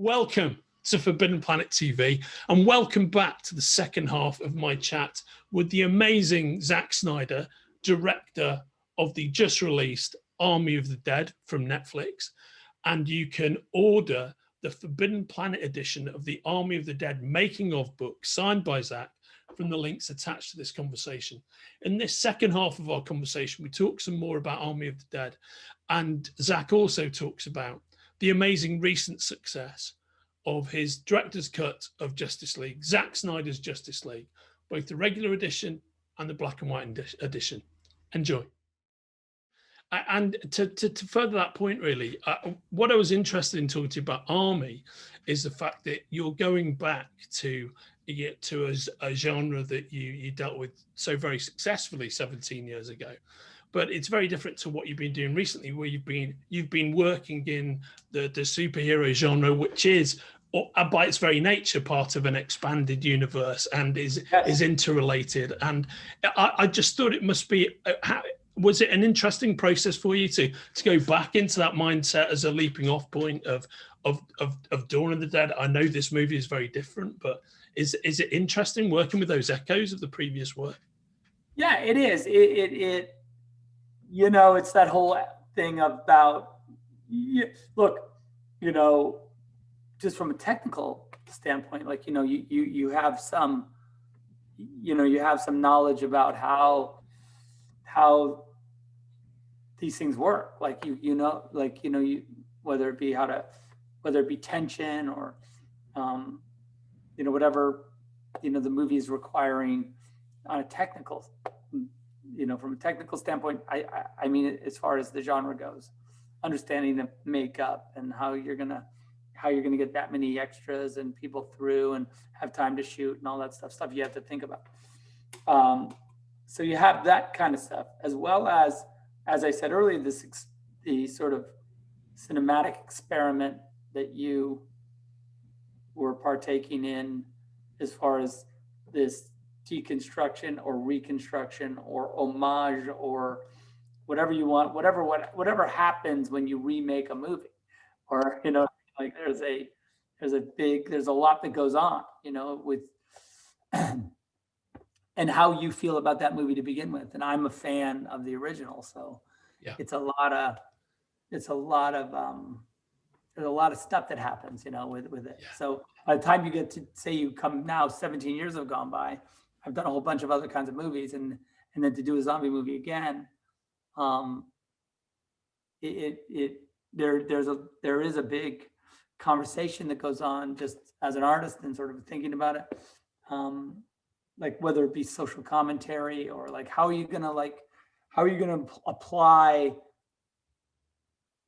Welcome to Forbidden Planet TV, and welcome back to the second half of my chat with the amazing Zack Snyder, director of the just released Army of the Dead from Netflix. And you can order the Forbidden Planet edition of the Army of the Dead making of book signed by Zack from the links attached to this conversation. In this second half of our conversation, we talk some more about Army of the Dead, and Zack also talks about the amazing recent success of his director's cut of Justice League, Zack Snyder's Justice League, both the regular edition and the black and white edition. Enjoy. And to further that point, really, what I was interested in talking to you about Army is the fact that you're going back to a genre that you dealt with so very successfully 17 years ago. But it's very different to what you've been doing recently, where you've been working in the superhero genre, which is by its very nature part of an expanded universe and is interrelated. And I just thought it must be. Was it an interesting process for you to go back into that mindset as a leaping off point of Dawn of the Dead? I know this movie is very different, but is it interesting working with those echoes of the previous work? Yeah, it is. It you know, it's that whole thing about, look, you know, just from a technical standpoint, like, you know, you have some, you know, you have some knowledge about how these things work. Like, you know, whether it be tension or, you know, whatever, you know, the movie is requiring on a technical, you know, from a technical standpoint, I mean, as far as the genre goes, understanding the makeup and how you're gonna get that many extras and people through and have time to shoot and all that stuff you have to think about. So you have that kind of stuff, as well as I said earlier, the sort of cinematic experiment that you were partaking in, as far as this deconstruction or reconstruction or homage or whatever you want, whatever happens when you remake a movie, or, you know, like there's a lot that goes on, you know, with and how you feel about that movie to begin with. And I'm a fan of the original, so yeah, there's a lot of stuff that happens, you know, with it. Yeah. So by the time you get to say you come now, 17 years have gone by, I've done a whole bunch of other kinds of movies, and then to do a zombie movie again, there is a big conversation that goes on just as an artist and sort of thinking about it, like whether it be social commentary or like how are you gonna apply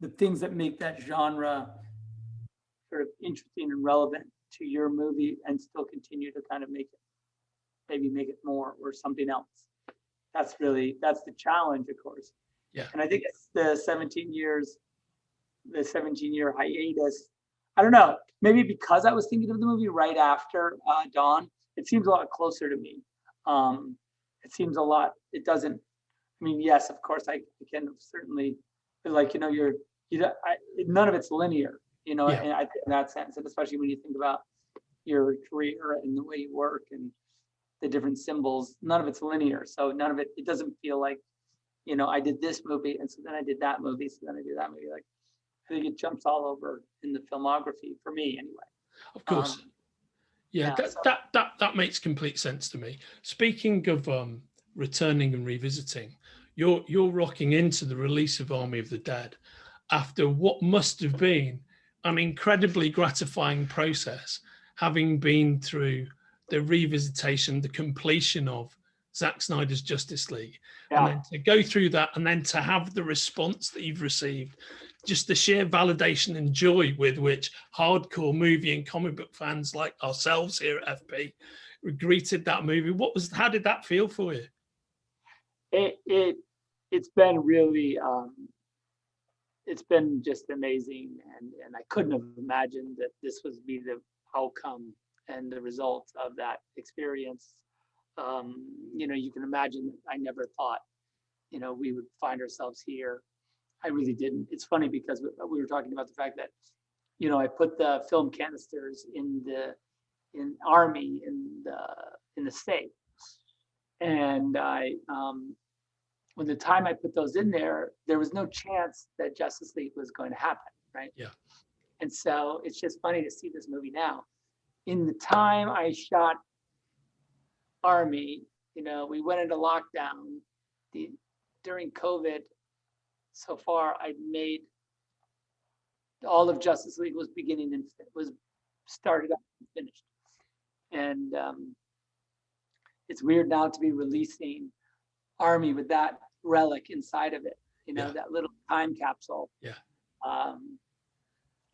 the things that make that genre sort of interesting and relevant to your movie and still continue to kind of make it more or something else. That's the challenge, of course. Yeah. And I think it's the 17-year hiatus. I don't know, maybe because I was thinking of the movie right after Dawn, it seems a lot closer to me. It seems a lot, it doesn't, I mean, yes, of course, I can certainly, like, you know, none of it's linear, you know, yeah. And I think in that sense, and especially when you think about your career and the way you work and the different symbols, none of it's linear. So none of it doesn't feel like, you know, I did this movie and so then I did that movie, so then I did that movie. Like, I think it jumps all over in the filmography for me anyway. Of course. That makes complete sense to me. Speaking of returning and revisiting, you're rocking into the release of Army of the Dead after what must have been an incredibly gratifying process, having been through the revisitation, the completion of Zack Snyder's Justice League, and then to go through that and then to have the response that you've received, just the sheer validation and joy with which hardcore movie and comic book fans like ourselves here at FP greeted that movie. How did that feel for you? It's been really, it's been just amazing. And I couldn't have imagined that this would be the outcome and the results of that experience. You know, you can imagine, I never thought, you know, we would find ourselves here. I really didn't. It's funny because we were talking about the fact that I put the film canisters in Army in the safe, and when the time I put those in there was no chance that Justice League was going to happen, right? Yeah. And so it's just funny to see this movie now. In the time I shot Army, we went into lockdown. During COVID, so far I made all of Justice League was started up and finished. And it's weird now to be releasing Army with that relic inside of it, that little time capsule. Yeah.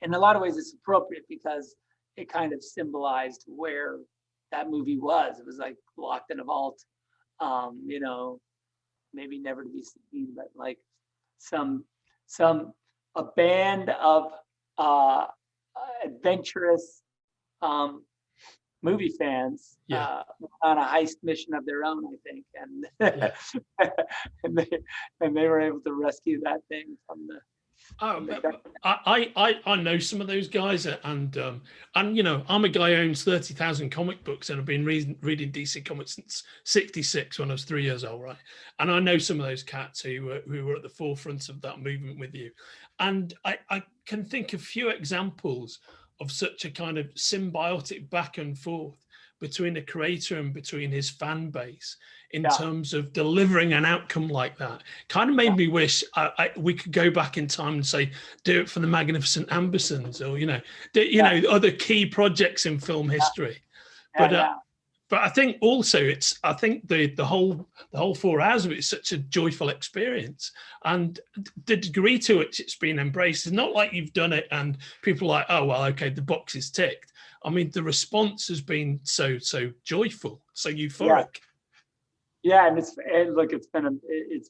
In a lot of ways, it's appropriate because it kind of symbolized where that movie was. It was like locked in a vault, maybe never to be seen, but like a band of adventurous movie fans on a heist mission of their own, I think, and they were able to rescue that thing from the. I know some of those guys, and I'm a guy who owns 30,000 comic books, and I've been reading DC Comics since '66 when I was 3 years old, right? And I know some of those cats who were at the forefront of that movement with you, and I can think of few examples of such a kind of symbiotic back and forth between a creator and between his fan base in terms of delivering an outcome like that. Kind of made me wish we could go back in time and say, do it for the Magnificent Ambersons, or other key projects in film history. But I think also the whole 4 hours of it is such a joyful experience, and the degree to which it's been embraced is not like you've done it and people are like, oh well, okay, the box is ticked. I mean, the response has been so joyful, so euphoric. Yeah, and it's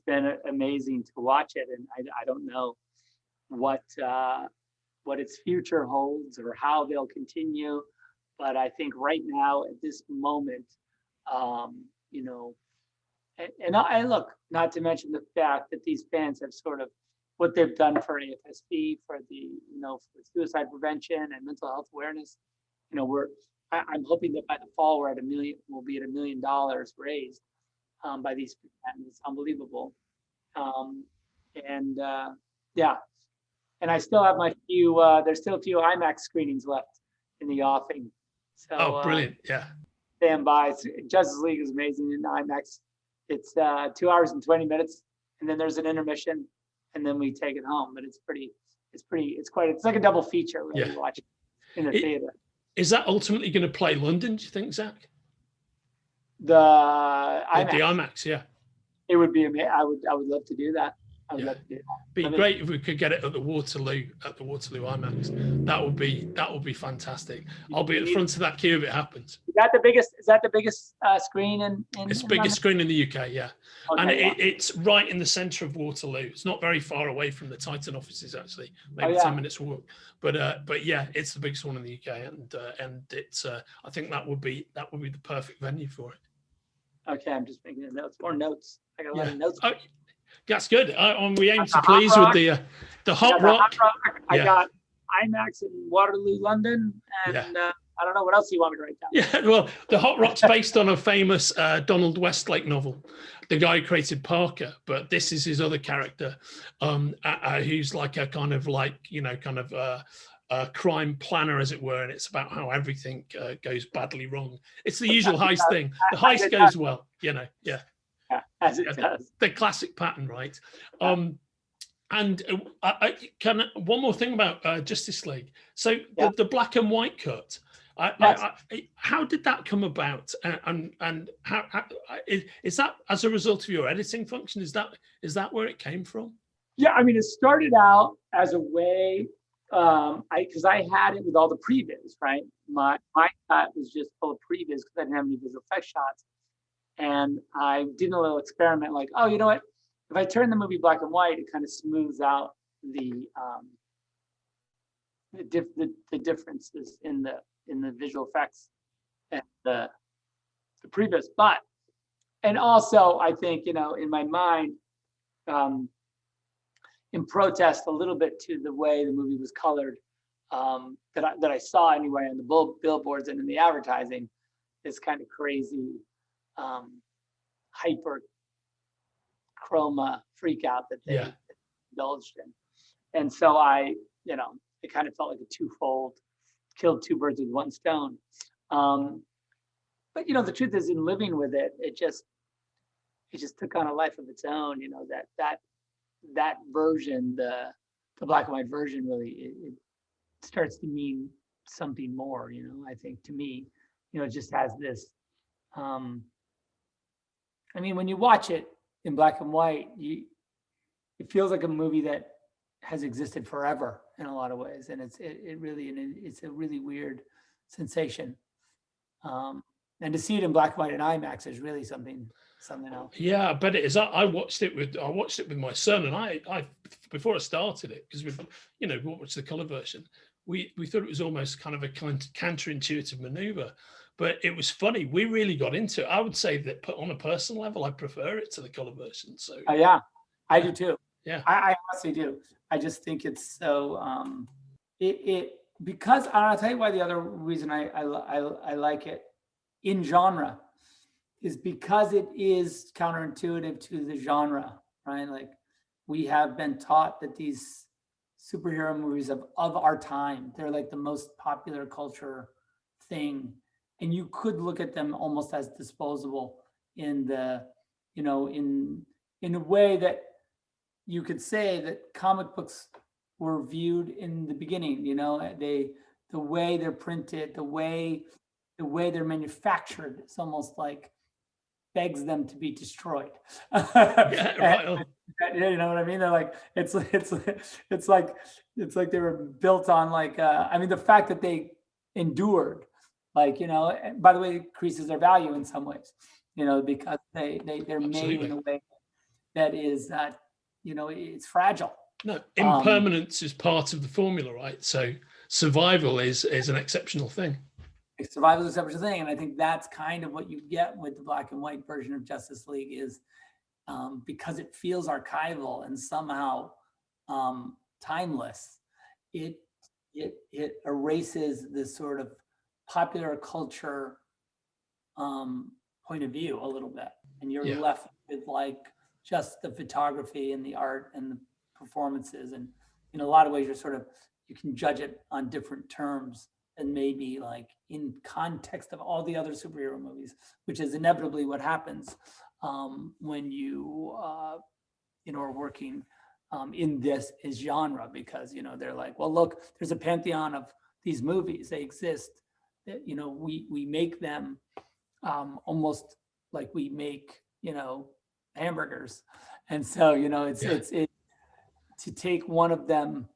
been amazing to watch it, and I don't know what its future holds or how they'll continue. But I think right now, at this moment, and I look, not to mention the fact that these fans have sort of what they've done for AFSP, for the, for suicide prevention and mental health awareness. I'm hoping that by the fall we'll be at $1 million raised by these fans. It's unbelievable. And I still have there's still a few IMAX screenings left in the offing. So, brilliant! Stand by. Justice League is amazing in IMAX. It's 2 hours and 20 minutes, and then there's an intermission, and then we take it home. But it's like a double feature when you watch it in the theater. Is that ultimately going to play London, do you think, Zach? The IMAX. The IMAX, yeah. It would be amazing. I would love to do that. I would love to do that. Be great if we could get it at the Waterloo IMAX. That would be fantastic. I'll be at the front of that queue if it happens. Is that the biggest screen in it's the biggest screen in the UK, yeah. Okay, and it's right in the centre of Waterloo. It's not very far away from the Titan offices, actually, maybe 10 minutes walk. But yeah, it's the biggest one in the UK, and it's I think that would be the perfect venue for it. Okay, I'm just making notes. More notes. I got a lot of notes. Oh, that's good. We aim to please with the Hot Rock. I got IMAX in Waterloo, London, and I don't know what else you want me to write down. Yeah, well, the Hot Rock's based on a famous Donald Westlake novel, the guy who created Parker, but this is his other character, who's like a kind of a crime planner, as it were, and it's about how everything goes badly wrong. It's the usual heist thing. The heist goes well, Yeah, as it does. The classic pattern, right? And I can one more thing about Justice League. So the black and white cut. How did that come about? And how is that as a result of your editing function? Is that where it came from? Yeah, I mean, it started out as a way. Because I had it with all the previs, right? My cut was just full of previs because I didn't have any visual effects shots. And I did a little experiment, like, oh, you know what? If I turn the movie black and white, it kind of smooths out the differences in the visual effects and the previs. And also, I think, in my mind, in protest a little bit to the way the movie was colored, that I saw anyway on the billboards and in the advertising, this kind of crazy hyper chroma freak out that they indulged in. And so it kind of felt like a twofold, killed two birds with one stone. But the truth is, in living with it, it just took on a life of its own. That version, the black and white version, really it starts to mean something more. I think to me, it just has this. When you watch it in black and white, it feels like a movie that has existed forever in a lot of ways, and it's a really weird sensation. And to see it in black and white and IMAX is really something else. Yeah, I bet it is. I watched it with my son, and I before I started it, because we watched the color version. We thought it was almost kind of a counterintuitive maneuver, but it was funny. We really got into it. I would say that on a personal level, I prefer it to the color version. So yeah, I do too. Yeah, I honestly do. I just think it's so because I'll tell you why. The other reason I like it in genre is because it is counterintuitive to the genre, right? Like, we have been taught that these superhero movies of our time, they're like the most popular culture thing, and you could look at them almost as disposable in a way that you could say that comic books were viewed in the beginning. The way they're printed, the way they're manufactured, it's almost like begs them to be destroyed. Yeah, right. You know what I mean? They're like, it's like they were built on the fact that they endured, by the way, it increases their value in some ways, because they're Absolutely. made in a way that is it's fragile. No, impermanence is part of the formula, right? So survival is an exceptional thing. Survival is an exceptional thing, and I think that's kind of what you get with the black and white version of Justice League is because it feels archival and somehow timeless. It erases this sort of popular culture point of view a little bit, and you're left with just the photography and the art and the performances, and in a lot of ways you can judge it on different terms and maybe in context of all the other superhero movies, which is inevitably what happens when you are working in this genre, because they're like, well, look, there's a pantheon of these movies, they exist, that we make them almost like we make hamburgers, and so it's to take one of them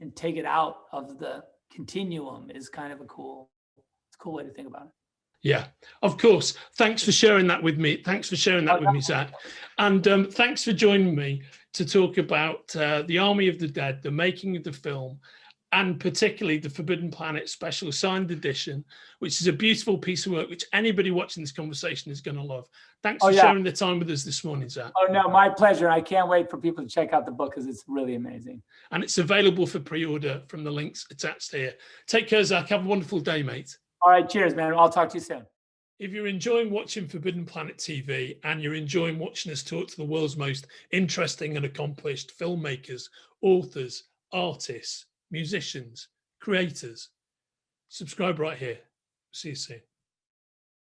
and take it out of the continuum is kind of a cool way to think about it. Yeah, of course. Thanks for sharing that with me. Thanks for sharing that with me, Zack. And thanks for joining me to talk about the Army of the Dead, the making of the film, and particularly the Forbidden Planet Special Signed Edition, which is a beautiful piece of work, which anybody watching this conversation is going to love. Thanks for sharing the time with us this morning, Zack. Oh, no, my pleasure. I can't wait for people to check out the book because it's really amazing. And it's available for pre-order from the links attached here. Take care, Zack. Have a wonderful day, mate. All right, cheers, man. I'll talk to you soon. If you're enjoying watching Forbidden Planet TV and you're enjoying watching us talk to the world's most interesting and accomplished filmmakers, authors, artists, musicians, creators, subscribe right here. See you soon.